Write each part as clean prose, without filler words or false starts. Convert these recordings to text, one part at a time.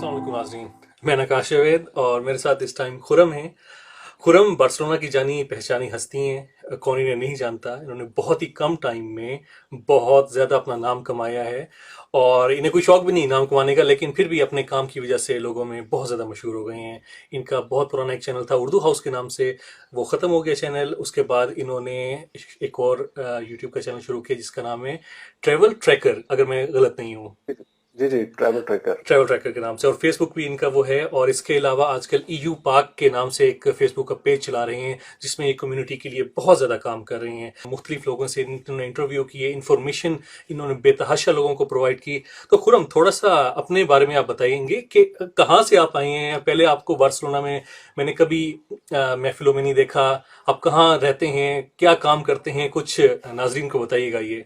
अस्सलाम वालेकुम नाज़रीन, मैं नकाश जावेद और मेरे साथ इस टाइम खुरम है। खुरम बार्सिलोना की जानी पहचानी हस्ती हैं, कौन इन्हें नहीं जानता। इन्होंने बहुत ही कम टाइम में बहुत ज़्यादा अपना नाम कमाया है और इन्हें कोई शौक भी नहीं नाम कमाने का, लेकिन फिर भी अपने काम की वजह से लोगों में बहुत ज़्यादा मशहूर हो गए हैं। इनका बहुत पुराना एक चैनल था उर्दू हाउस के नाम से, वो ख़त्म हो गया चैनल। उसके बाद इन्होंने एक और यूट्यूब का चैनल शुरू किया जिसका नाम है ट्रैवल ट्रैकर, अगर मैं गलत नहीं हूँ, जी जी, ट्रैवल ट्रैकर। ट्रैवल ट्रैकर के नाम से। और फेसबुक भी इनका वो है। और इसके अलावा आजकल ईयू पाक के नाम से एक फेसबुक का पेज चला रहे हैं जिसमें एक कम्युनिटी के लिए बहुत ज़्यादा काम कर रहे हैं। मुख्तलिफ लोगों से इन्होंने इंटरव्यू किए, इन्फॉर्मेशन इन्होंने बेतहाशा लोगों को प्रोवाइड की। तो खुरम, थोड़ा सा अपने बारे में आप बताएंगे कि कहाँ से आप आए हैं। पहले आपको बार्सिलोना में मैंने कभी महफिलों में नहीं देखा। आप कहाँ रहते हैं, क्या काम करते हैं, कुछ नाजरीन को बताइएगा ये।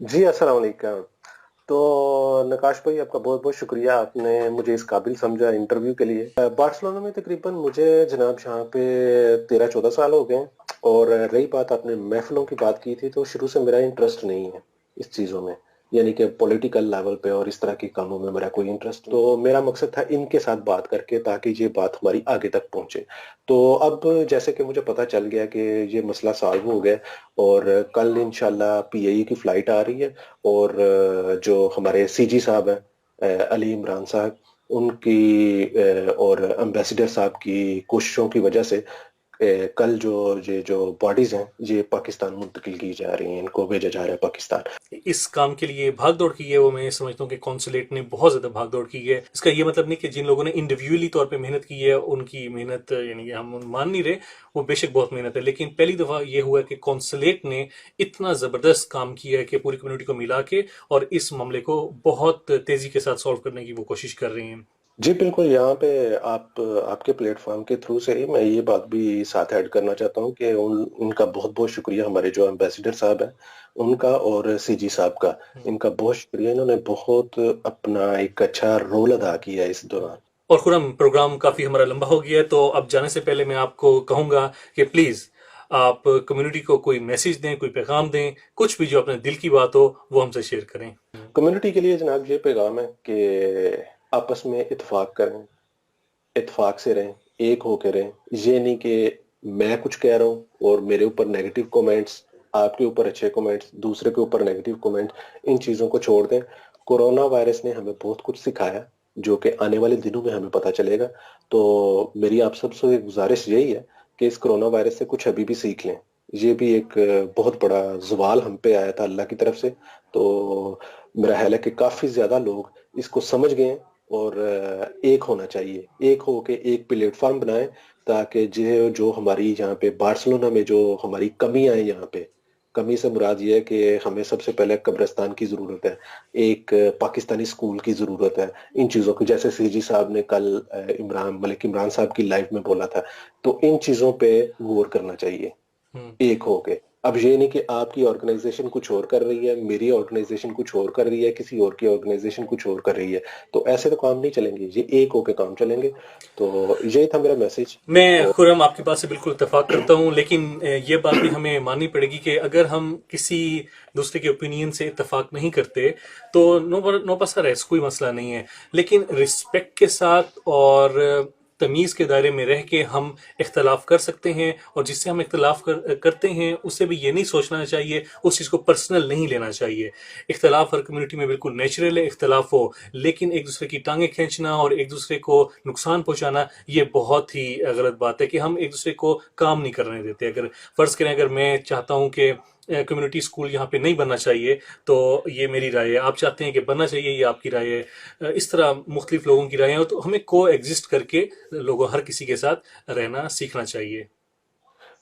जी, अस्सलाम वालेकुम। तो नकाश भाई, आपका बहुत बहुत शुक्रिया, आपने मुझे इस काबिल समझा इंटरव्यू के लिए। बार्सिलोना में तकरीबन मुझे जनाब यहाँ पे 13-14 साल हो गए हैं। और रही बात, आपने महफिलों की बात की थी, तो शुरू से मेरा इंटरेस्ट नहीं है इस चीज़ों में, यानी कि पॉलिटिकल लेवल पे और इस तरह के कामों में मेरा कोई इंटरेस्ट। तो मेरा मकसद था इनके साथ बात करके, ताकि ये बात हमारी आगे तक पहुंचे। तो अब जैसे कि मुझे पता चल गया कि ये मसला सॉल्व हो गया, और कल इंशाल्लाह पीएई की फ्लाइट आ रही है। और जो हमारे सीजी साहब हैं, अली इमरान साहब, उनकी और एम्बेसडर साहब की कोशिशों की वजह से कल जो बॉडीज हैं, ये पाकिस्तान मुंतकिल की जा रही हैं, इनको भेजा जा रहा है पाकिस्तान। इस काम के लिए भाग दौड़ की है, वो मैं समझता हूँ कि कॉन्सुलेट ने बहुत ज्यादा भाग दौड़ की है। इसका ये मतलब नहीं कि जिन लोगों ने इंडिविजुअली तौर पे मेहनत की है उनकी मेहनत यानी कि हम मान नहीं रहे, वो बेशक बहुत मेहनत है, लेकिन पहली दफा ये हुआ कि कॉन्सुलेट ने इतना जबरदस्त काम किया है कि पूरी कम्युनिटी को मिला के और इस मामले को बहुत तेजी के साथ सॉल्व करने की वो कोशिश कर रही हैं। जी बिल्कुल, यहाँ पे आपके प्लेटफॉर्म के थ्रू से ही मैं ये बात भी साथ ऐड करना चाहता हूँ कि उनका बहुत बहुत शुक्रिया, हमारे जो एम्बेसडर साहब हैं उनका, और सीजी साहब का। इनका बहुत शुक्रिया, इन्होंने बहुत अपना एक अच्छा रोल अदा किया है इस दौरान। और खुरम, प्रोग्राम काफी हमारा लंबा हो गया है, तो अब जाने से पहले मैं आपको कहूंगा कि प्लीज आप कम्युनिटी को कोई मैसेज दें, कोई पैगाम दें, कुछ भी जो अपने दिल की बात हो वो हमसे शेयर करें। कम्युनिटी के लिए जनाब ये पैगाम है कि आपस में इत्तेफाक करें, इत्तेफाक से रहें, एक होके रहें। ये नहीं कि मैं कुछ कह रहा हूँ और मेरे ऊपर नेगेटिव कमेंट्स, आपके ऊपर अच्छे कमेंट्स, दूसरे के ऊपर नेगेटिव कमेंट्स, इन चीज़ों को छोड़ दें। कोरोना वायरस ने हमें बहुत कुछ सिखाया, जो कि आने वाले दिनों में हमें पता चलेगा। तो मेरी आप सबसे गुजारिश यही है कि इस कोरोना वायरस से कुछ अभी भी सीख लें। ये भी एक बहुत बड़ा ज़वाल हम पे आया था अल्लाह की तरफ से। तो मेरा ख्याल है कि काफ़ी ज़्यादा लोग इसको समझ गए हैं, और एक होना चाहिए, एक होके एक प्लेटफॉर्म बनाएं, ताकि जो जो हमारी यहाँ पे बार्सिलोना में जो हमारी कमियां हैं, यहाँ पे कमी से मुराद ये है कि हमें सबसे पहले कब्रिस्तान की जरूरत है, एक पाकिस्तानी स्कूल की जरूरत है। इन चीजों की, जैसे सीजी साहब ने कल इमरान मलिक इमरान साहब की लाइफ में बोला था, तो इन चीजों पे गौर करना चाहिए हम्म। एक होके। अब ये नहीं कि आपकी ऑर्गेनाइजेशन कुछ और कर रही है, मेरी ऑर्गेनाइजेशन कुछ और कर रही है, किसी और की ऑर्गेनाइजेशन कुछ और कर रही है, तो ऐसे तो काम नहीं चलेंगे, ये एक होके काम चलेंगे। तो यही था मेरा मैसेज। मैं और खुरम आपकी बात से बिल्कुल इत्तेफाक करता हूँ, लेकिन ये बात भी हमें माननी पड़ेगी कि अगर हम किसी दूसरे के ओपिनियन से इत्तेफाक नहीं करते तो नो पसा रह, कोई मसला नहीं है। लेकिन रिस्पेक्ट के साथ और तमीज़ के दायरे में रह के हम इख्तलाफ कर सकते हैं, और जिससे हम इख्तलाफ करते हैं उससे भी ये नहीं सोचना चाहिए, उस चीज़ को पर्सनल नहीं लेना चाहिए। इख्तलाफ हर कम्युनिटी में बिल्कुल नेचुरल है, इख्तलाफ हो, लेकिन एक दूसरे की टांगें खींचना और एक दूसरे को नुकसान पहुंचाना ये बहुत ही गलत बात है कि हम एक दूसरे को काम नहीं करने देते। अगर फर्ज करें, अगर मैं चाहता हूं कि कम्युनिटी स्कूल यहाँ पे नहीं बनना चाहिए, तो ये मेरी राय है। आप चाहते हैं कि बनना चाहिए, ये आपकी राय है। इस तरह मुख्तलिफ लोगों की राय है, तो हमें को एग्जिस्ट करके लोगों हर किसी के साथ रहना सीखना चाहिए।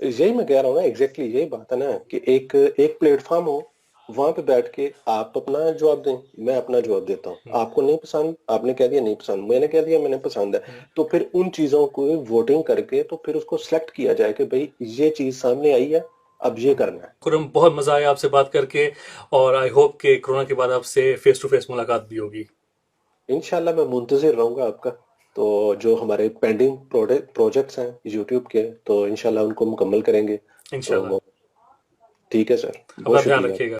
यही मैं कह रहा हूँ ना, एग्जैक्टली यही बात है ना, कि एक एक प्लेटफॉर्म हो, वहां पे बैठ के आप अपना जवाब दें, मैं अपना जवाब देता हूँ। हम्म। आपको नहीं पसंद, आपने कह दिया नहीं पसंद, मैंने कह दिया मैंने पसंद है। हम्म। तो फिर उन चीजों को वोटिंग करके, तो फिर उसको सिलेक्ट किया जाए कि भाई ये चीज सामने आई है, अब ये करना है। खुरम, बहुत मजा आया आपसे बात करके, और आई होप कि कोरोना के बाद आपसे फेस टू फेस मुलाकात भी होगी। इंशाल्लाह मैं मुंतजिर रहूंगा आपका। तो जो हमारे पेंडिंग प्रोजेक्ट्स हैं यूट्यूब के, तो इंशाल्लाह उनको मुकम्मल करेंगे। इंशाल्लाह। तो ठीक है सर, बहुत अपना ध्यान शुक्रिया। रखिएगा।